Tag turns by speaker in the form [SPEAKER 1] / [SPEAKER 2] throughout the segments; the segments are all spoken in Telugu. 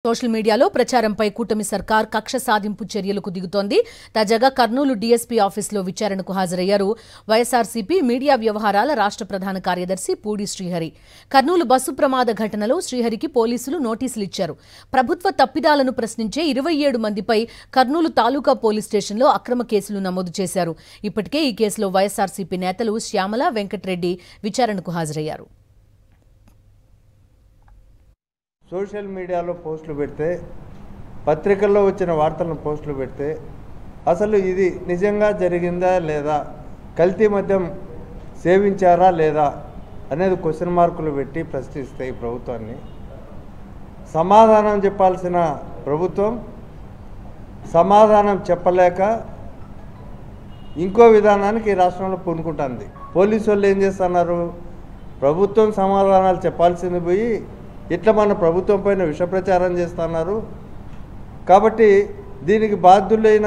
[SPEAKER 1] సోషల్ మీడియాలో ప్రచారంపై కూటమి సర్కార్ కక్ష సాధింపు చర్యలకు దిగుతోంది. తాజాగా కర్నూలు డీఎస్పీ ఆఫీసులో విచారణకు హాజరయ్యారు వైఎస్ఆర్సీపీ మీడియా వ్యవహారాల రాష్ట్ర ప్రధాన కార్యదర్శి పూడి శ్రీహరి. కర్నూలు బస్సు ప్రమాద ఘటనలో శ్రీహరికి పోలీసులు నోటీసులు ఇచ్చారు. ప్రభుత్వ తప్పిదాలను ప్రశ్నించే 27 మందిపై కర్నూలు తాలూకా పోలీస్ స్టేషన్లో అక్రమ కేసులు నమోదు చేశారు. ఇప్పటికే ఈ కేసులో వైఎస్ఆర్సీపీ నేతలు శ్యామల, వెంకటరెడ్డి విచారణకు హాజరయ్యారు.
[SPEAKER 2] సోషల్ మీడియాలో పోస్టులు పెడితే, పత్రికల్లో వచ్చిన వార్తలను పోస్టులు పెడితే అసలు ఇది నిజంగా జరిగిందా లేదా, కల్తీ మద్యం సేవించారా లేదా అనేది క్వశ్చన్ మార్కులు పెట్టి ప్రశ్నిస్తే ఈ ప్రభుత్వాన్ని సమాధానం చెప్పాల్సిన ప్రభుత్వం సమాధానం చెప్పలేక ఇంకో విధానానికి రాష్ట్రంలో పూనుకుంటుంది. పోలీసు వాళ్ళు ఏం చేస్తున్నారు, ప్రభుత్వం సమాధానాలు చెప్పాల్సింది పోయి ఇట్లా మన ప్రభుత్వం పైన విష ప్రచారం చేస్తున్నారు. కాబట్టి దీనికి బాధ్యులైన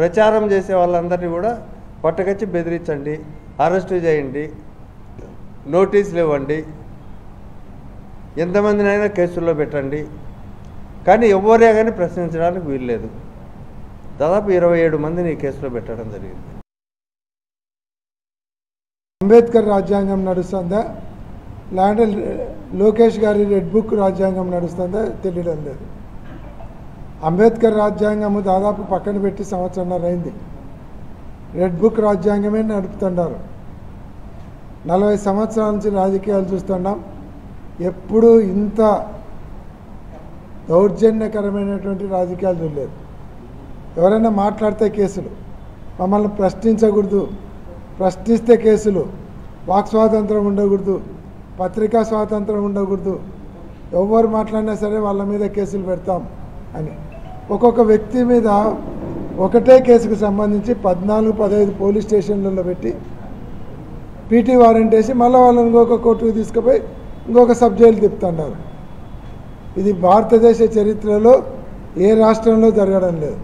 [SPEAKER 2] ప్రచారం చేసే వాళ్ళందరినీ కూడా పట్టుకొచ్చి బెదిరించండి, అరెస్టు చేయండి, నోటీసులు ఇవ్వండి, ఎంతమందినైనా కేసుల్లో పెట్టండి, కానీ ఎవరే కానీ ప్రశ్నించడానికి వీల్లేదు. దాదాపు 27 మందిని ఈ కేసులో పెట్టడం జరిగింది.
[SPEAKER 3] అంబేద్కర్ రాజ్యాంగం నడుస్తుందా లేదంటే లోకేష్ గారి రెడ్ బుక్ రాజ్యాంగం నడుస్తుందా తెలియడం లేదు. అంబేద్కర్ రాజ్యాంగము దాదాపు పక్కన పెట్టి సంవత్సరంన్నర అయింది. రెడ్ బుక్ రాజ్యాంగమే నడుపుతున్నారు. 40 సంవత్సరాల నుంచి రాజకీయాలు చూస్తున్నాం. ఎప్పుడూ ఇంత దౌర్జన్యకరమైనటువంటి రాజకీయాలు చూడలేదు. ఎవరైనా మాట్లాడితే కేసులు, మమ్మల్ని ప్రశ్నించకూడదు, ప్రశ్నిస్తే కేసులు, వాక్ స్వాతంత్రం ఉండకూడదు, పత్రికా స్వాతంత్రం ఉండకూడదు, ఎవరు మాట్లాడినా సరే వాళ్ళ మీద కేసులు పెడతాం అని ఒక్కొక్క వ్యక్తి మీద ఒకటే కేసుకు సంబంధించి 14-15 పోలీస్ స్టేషన్లలో పెట్టి పీటీ వారెంట్ వేసి మళ్ళీ వాళ్ళని ఇంకొక కోర్టుకు తీసుకుపోయి ఇంకొక సబ్ జైలు తిప్పుతున్నారు. ఇది భారతదేశ చరిత్రలో ఏ రాష్ట్రంలో జరగడం లేదు.